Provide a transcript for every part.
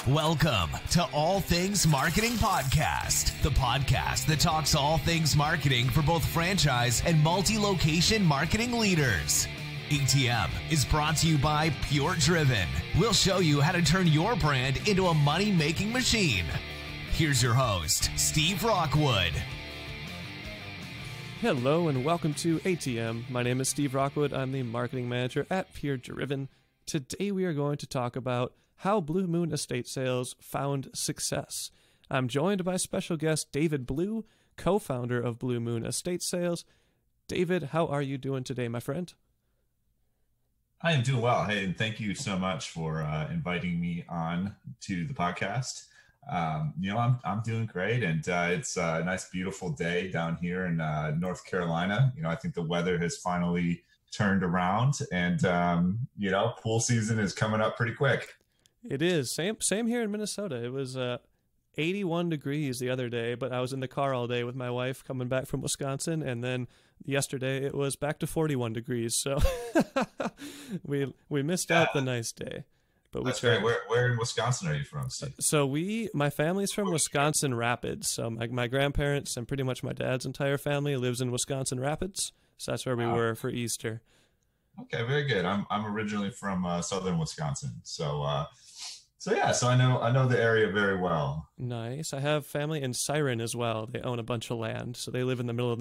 Welcome to All Things Marketing Podcast, the podcast that talks all things marketing for both franchise and multi-location marketing leaders. ATM is brought to you by PureDriven. We'll show you how to turn your brand into a money-making machine. Here's your host, Steve Rockwood. Hello and welcome to ATM. My name is Steve Rockwood. I'm the marketing manager at PureDriven. Today we are going to talk about how Blue Moon Estate Sales found success. I'm joined by special guest David Blue, co-founder of Blue Moon Estate Sales. David, how are you doing today, my friend? I am doing well. Hey, and thank you so much for inviting me on to the podcast. I'm doing great, and it's a nice, beautiful day down here in North Carolina. I think the weather has finally turned around, and pool season is coming up pretty quick. It is. Same here in Minnesota. It was 81 degrees the other day, but I was in the car all day with my wife coming back from Wisconsin, and then yesterday it was back to 41 degrees. So we missed out the nice day. But that's great. Where in Wisconsin are you from, Steve? So my family's from Wisconsin Rapids. So my grandparents and pretty much my dad's entire family lives in Wisconsin Rapids. So that's where we were for Easter. Okay, very good. I'm originally from southern Wisconsin. So I know the area very well. Nice. I have family in Siren as well. They own a bunch of land, so they live in the middle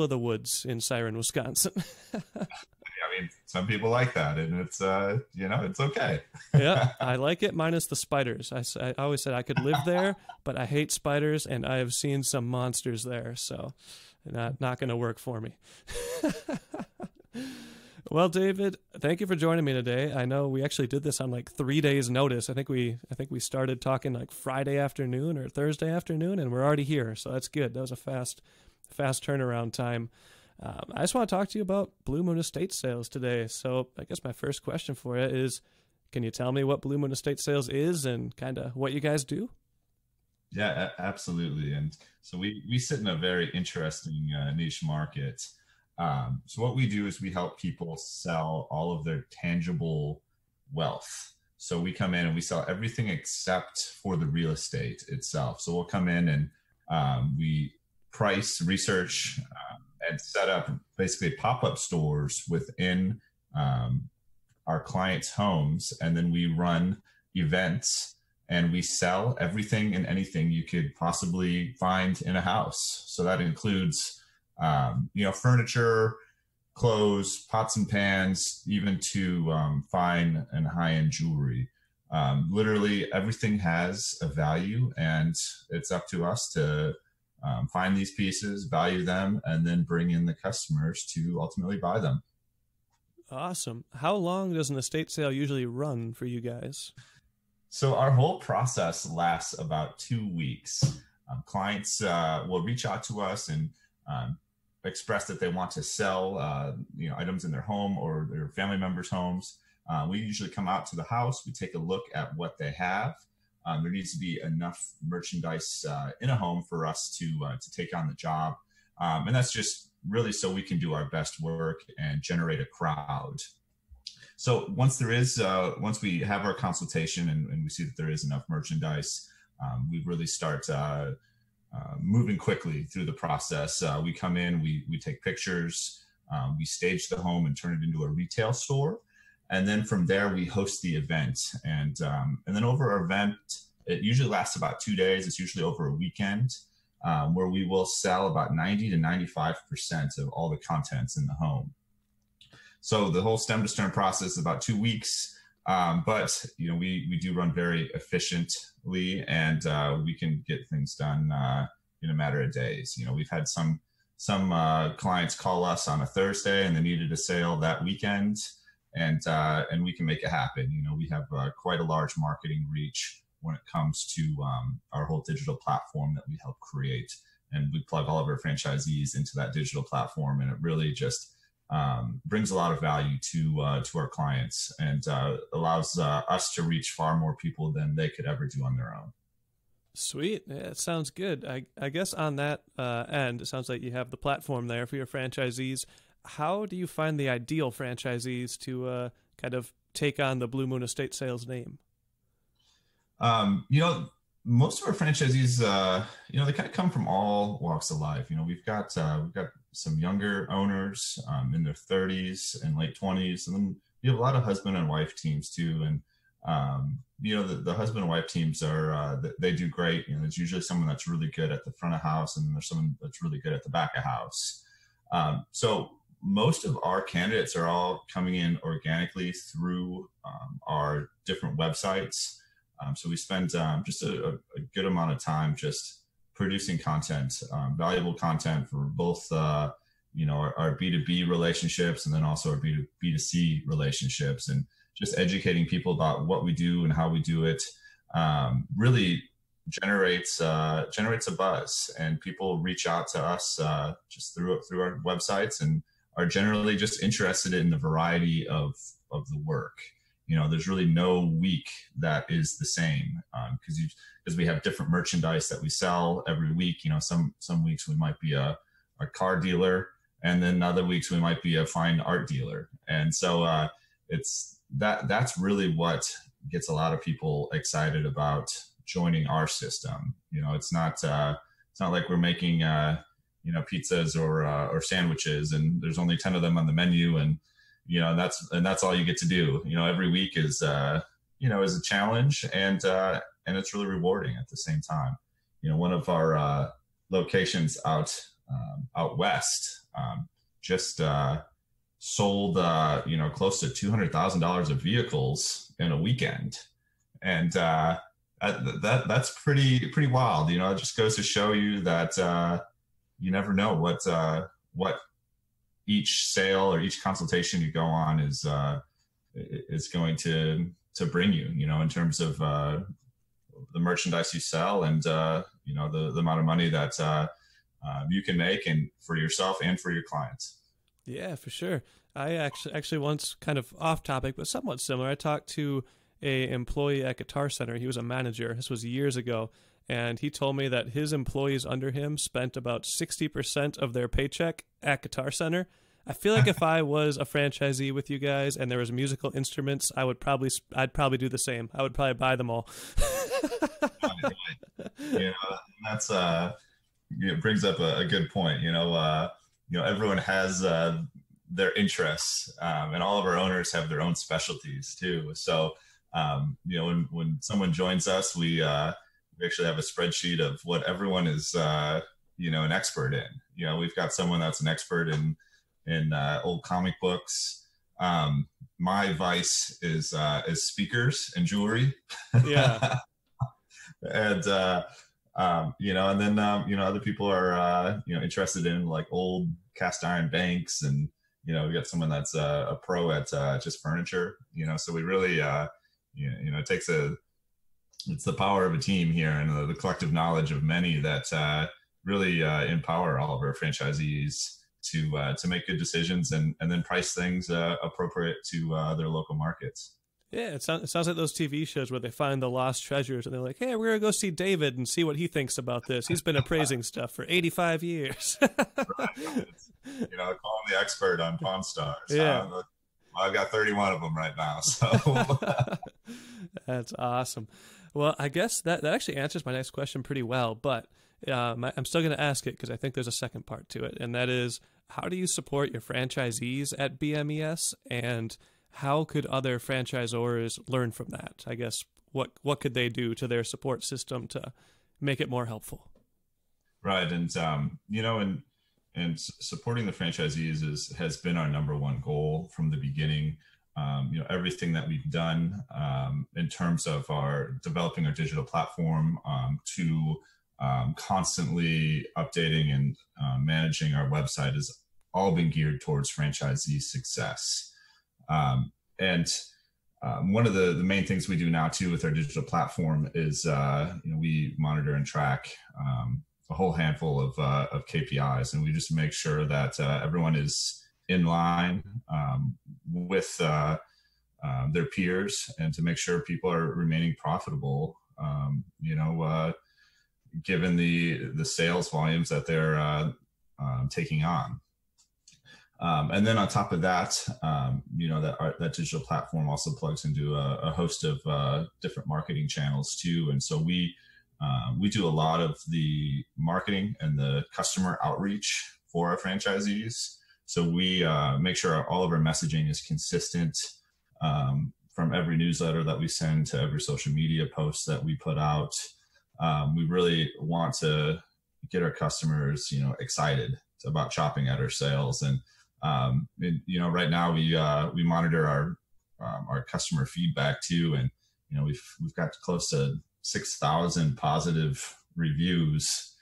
of the woods in Siren, Wisconsin. I mean, some people like that, and it's it's okay. Yeah, I like it minus the spiders. I always said I could live there, but I hate spiders, and I have seen some monsters there, so not going to work for me. Well, David, thank you for joining me today. I know we actually did this on like 3 days' notice. I think we started talking like Friday afternoon or Thursday afternoon, and we're already here. So that's good. That was a fast turnaround time. I just want to talk to you about Blue Moon Estate Sales today. So I guess my first question for you is, can you tell me what Blue Moon Estate Sales is and kind of what you guys do? Yeah, absolutely. And so we sit in a very interesting niche market. So what we do is we help people sell all of their tangible wealth. So we come in and we sell everything except for the real estate itself. So we'll come in and we price, research, and set up basically pop-up stores within our clients' homes. And then we run events and we sell everything and anything you could possibly find in a house. So that includes furniture, clothes, pots and pans, even to fine and high-end jewelry. Literally everything has a value, and it's up to us to find these pieces, value them, and then bring in the customers to ultimately buy them. Awesome. How long does an estate sale usually run for you guys? So our whole process lasts about 2 weeks. Clients will reach out to us and express that they want to sell items in their home or their family members' homes. We usually come out to the house. We take a look at what they have. There needs to be enough merchandise in a home for us to take on the job. And that's just really so we can do our best work and generate a crowd. So once we have our consultation and we see that there is enough merchandise, we really start moving quickly through the process. We come in, we take pictures, we stage the home and turn it into a retail store. And then from there, we host the event. And then over our event, it usually lasts about 2 days. It's usually over a weekend, where we will sell about 90 to 95% of all the contents in the home. So the whole stem to stern process is about 2 weeks. But we do run very efficiently, and we can get things done in a matter of days. We've had some clients call us on a Thursday and they needed a sale that weekend. And we can make it happen. We have quite a large marketing reach when it comes to our whole digital platform that we help create. And we plug all of our franchisees into that digital platform. And it really just brings a lot of value to our clients and allows us to reach far more people than they could ever do on their own. Sweet. Yeah, it sounds good. I guess on that end, it sounds like you have the platform there for your franchisees. How do you find the ideal franchisees to kind of take on the Blue Moon Estate Sales name? You know, most of our franchisees, you know, they kind of come from all walks of life. You know, we've got some younger owners in their 30s and late 20s, and then we have a lot of husband and wife teams too. And you know, the husband and wife teams are they do great. You know, there's usually someone that's really good at the front of house, and there's someone that's really good at the back of house. So most of our candidates are all coming in organically through our different websites. So we spend just a good amount of time just producing content, valuable content for both, you know, our B2B relationships, and then also our B2C relationships, and just educating people about what we do and how we do it. Really generates a buzz, and people reach out to us just through our websites, and are generally just interested in the variety of the work. You know, there's really no week that is the same, because we have different merchandise that we sell every week. You know, some weeks we might be a car dealer, and then other weeks we might be a fine art dealer. And so that's really what gets a lot of people excited about joining our system. You know, it's not like we're making you know, pizzas or sandwiches, and there's only 10 of them on the menu, and you know, that's all you get to do. You know, every week is you know, is a challenge, and it's really rewarding at the same time. You know, one of our locations out west just sold you know, close to $200,000 of vehicles in a weekend, and that's pretty wild. You know, it just goes to show you that you never know what each sale or each consultation you go on is going to bring you, you know, in terms of the merchandise you sell, and you know, the amount of money that you can make, and for yourself and for your clients. Yeah, for sure. I actually once, kind of off topic, but somewhat similar, I talked to a employee at Guitar Center. He was a manager. This was years ago. And he told me that his employees under him spent about 60% of their paycheck at Guitar Center. I feel like if I was a franchisee with you guys and there was musical instruments, I'd probably do the same. I would probably buy them all. You know, that's it brings up a good point. You know, everyone has their interests, and all of our owners have their own specialties too. So, you know, when someone joins us, we actually have a spreadsheet of what everyone is, you know, an expert in. You know, we've got someone that's an expert in old comic books. My vice is speakers and jewelry. Yeah. And, you know, and then, you know, other people are, you know, interested in like old cast iron banks, and, you know, we got someone that's a pro at just furniture, you know, so we really, you know, it's the power of a team here, and the collective knowledge of many that really empower all of our franchisees to make good decisions, and then price things appropriate to their local markets. Yeah, it sounds like those TV shows where they find the lost treasures, and they're like, hey, we're going to go see David and see what he thinks about this. He's been appraising stuff for 85 years. Right. You know, call him the expert on Pawn Stars. Yeah. Well, I've got 31 of them right now. So That's awesome. Well, I guess that actually answers my next question pretty well, but I'm still going to ask it because I think there's a second part to it, and that is, how do you support your franchisees at BMES, and how could other franchisors learn from that? I guess what could they do to their support system to make it more helpful? Right, and you know, and supporting the franchisees has been our number one goal from the beginning. You know, everything that we've done in terms of developing our digital platform to constantly updating and managing our website has all been geared towards franchisee success. And one of the main things we do now too with our digital platform is you know, we monitor and track a whole handful of KPIs, and we just make sure that everyone is in line with their peers, and to make sure people are remaining profitable, you know, given the sales volumes that they're taking on. And then on top of that, that digital platform also plugs into a host of different marketing channels too. And so we do a lot of the marketing and the customer outreach for our franchisees. So we make sure all of our messaging is consistent from every newsletter that we send to every social media post that we put out. We really want to get our customers, excited about shopping at our sales. And right now we monitor our customer feedback too, and we've got close to 6,000 positive reviews,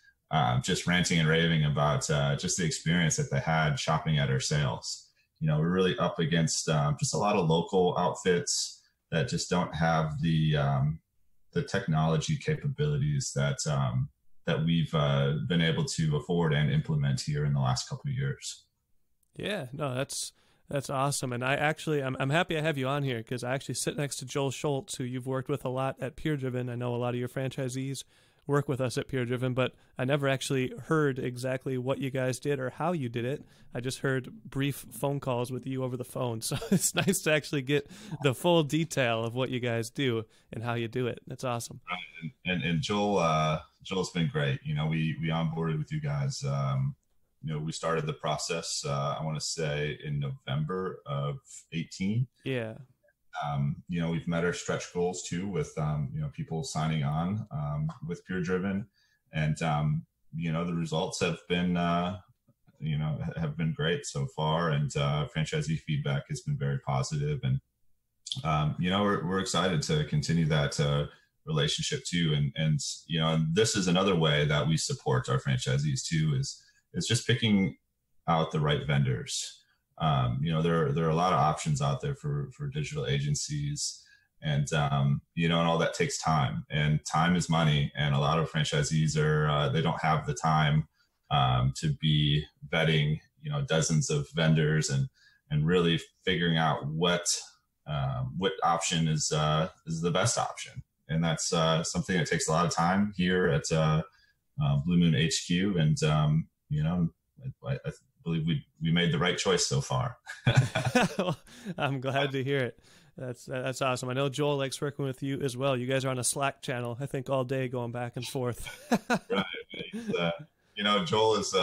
just ranting and raving about just the experience that they had shopping at our sales. We're really up against just a lot of local outfits that just don't have the technology capabilities that we've been able to afford and implement here in the last couple of years. Yeah, no, that's awesome. And I'm happy I have you on here because I actually sit next to Joel Schultz, who you've worked with a lot at PureDriven. I know a lot of your franchisees work with us at PureDriven, but I never actually heard exactly what you guys did or how you did it. I just heard brief phone calls with you over the phone. So it's nice to actually get the full detail of what you guys do and how you do it. That's awesome. And Joel's been great. We onboarded with you guys. We started the process, I want to say in November of 18. Yeah. We've met our stretch goals too with, people signing on with PureDriven, and, the results have been great so far, and franchisee feedback has been very positive. And, we're excited to continue that relationship too. And this is another way that we support our franchisees too, is just picking out the right vendors. There are a lot of options out there for digital agencies, and and all that takes time, and time is money. And a lot of franchisees they don't have the time to be vetting, dozens of vendors and really figuring out what option is the best option. And that's something that takes a lot of time here at Blue Moon HQ. And, I believe we made the right choice so far. Well, I'm glad to hear it. That's awesome. I know Joel likes working with you as well. You guys are on a Slack channel, I think, all day going back and forth. Right. Joel is,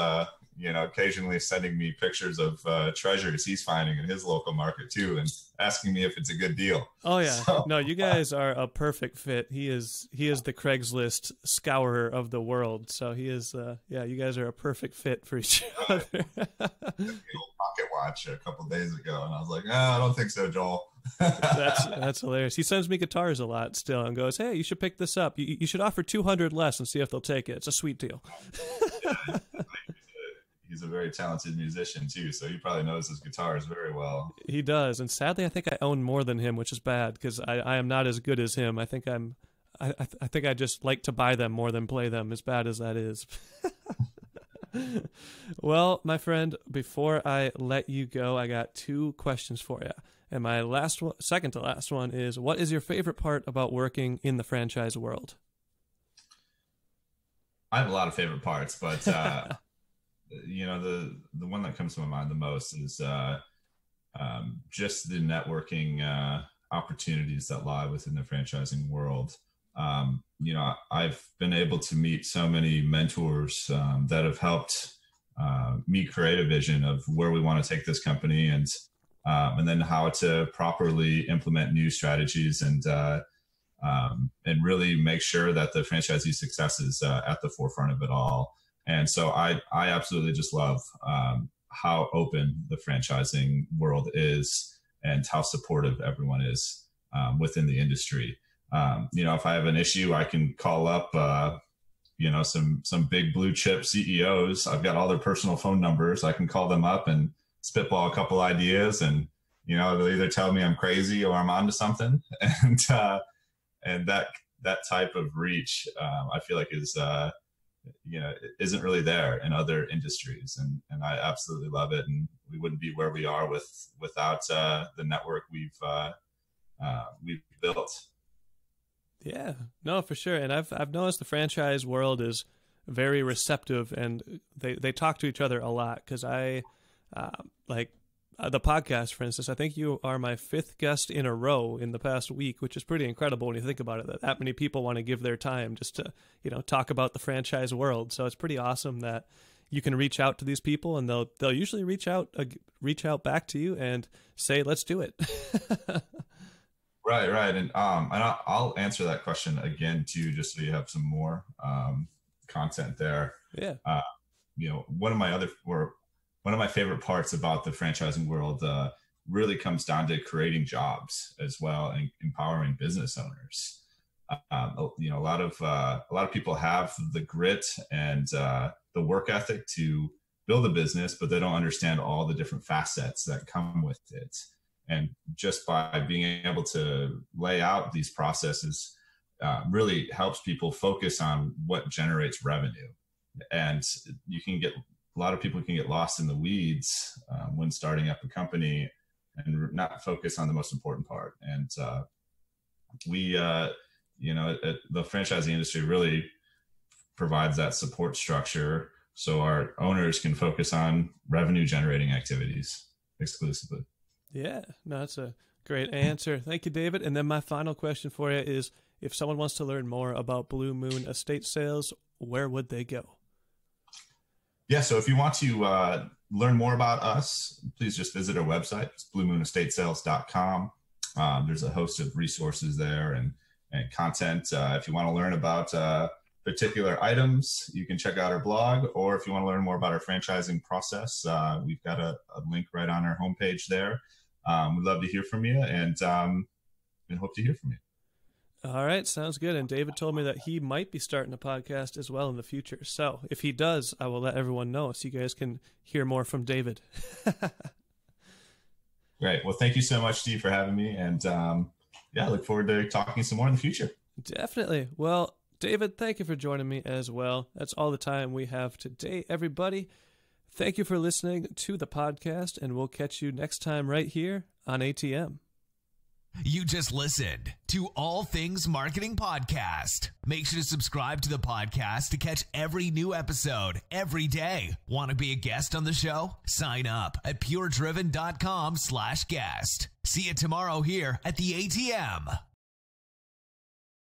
occasionally sending me pictures of treasures he's finding in his local market too, and asking me if it's a good deal. Oh yeah. So, no, you guys are a perfect fit. He is the Craigslist scourer of the world. So he is, you guys are a perfect fit for each other. Pocket watch a couple of days ago, and I was like, I don't think so, Joel. That's hilarious. He sends me guitars a lot still and goes, hey, you should pick this up. You should offer 200 less and see if they'll take it. It's a sweet deal. He's a very talented musician too, so he probably knows his guitars very well. He does, and sadly, I think I own more than him, which is bad because I am not as good as him. I think I think I just like to buy them more than play them, as bad as that is. Well, my friend, before I let you go, I got 2 questions for you. And my second to last one is, what is your favorite part about working in the franchise world? I have a lot of favorite parts, but the one that comes to my mind the most is just the networking opportunities that lie within the franchising world. I've been able to meet so many mentors that have helped me create a vision of where we want to take this company, and then how to properly implement new strategies and really make sure that the franchisee success is at the forefront of it all. And so I absolutely just love how open the franchising world is and how supportive everyone is within the industry. If I have an issue, I can call up, some big blue chip CEOs. I've got all their personal phone numbers. I can call them up and spitball a couple ideas, and, they'll either tell me I'm crazy or I'm onto something. And that type of reach, I feel like is, isn't really there in other industries. And I absolutely love it. And we wouldn't be where we are without the network we've built. Yeah, no, for sure. And I've noticed the franchise world is very receptive, and they talk to each other a lot, because I like the podcast, for instance. I think you are my 5th guest in a row in the past week, which is pretty incredible when you think about it, that many people want to give their time just to, talk about the franchise world. So it's pretty awesome that you can reach out to these people, and they'll usually reach out back to you and say, let's do it. Right. And I'll answer that question again too, just so you have some more content there. Yeah. One of my favorite parts about the franchising world really comes down to creating jobs as well and empowering business owners. A lot of people have the grit and the work ethic to build a business, but they don't understand all the different facets that come with it. And just by being able to lay out these processes really helps people focus on what generates revenue. And a lot of people can get lost in the weeds when starting up a company and not focus on the most important part. And the franchising industry really provides that support structure so our owners can focus on revenue generating activities exclusively. Yeah, no, that's a great answer. Thank you, David. And then my final question for you is, if someone wants to learn more about Blue Moon Estate Sales, where would they go? Yeah, so if you want to learn more about us, please just visit our website. It's bluemoonestatesales.com. There's a host of resources there and content. If you want to learn about particular items, you can check out our blog, or if you want to learn more about our franchising process, we've got a link right on our homepage there. We'd love to hear from you and hope to hear from you. All right, sounds good. And David told me that he might be starting a podcast as well in the future. So if he does, I will let everyone know so you guys can hear more from David. Great. Well, thank you so much, Steve, for having me. And I look forward to talking some more in the future. Definitely. Well, David, thank you for joining me as well. That's all the time we have today, everybody. Thank you for listening to the podcast, and we'll catch you next time right here on ATM. You just listened to All Things Marketing Podcast. Make sure to subscribe to the podcast to catch every new episode every day. Want to be a guest on the show? Sign up at PureDriven.com/guest. See you tomorrow here at the ATM.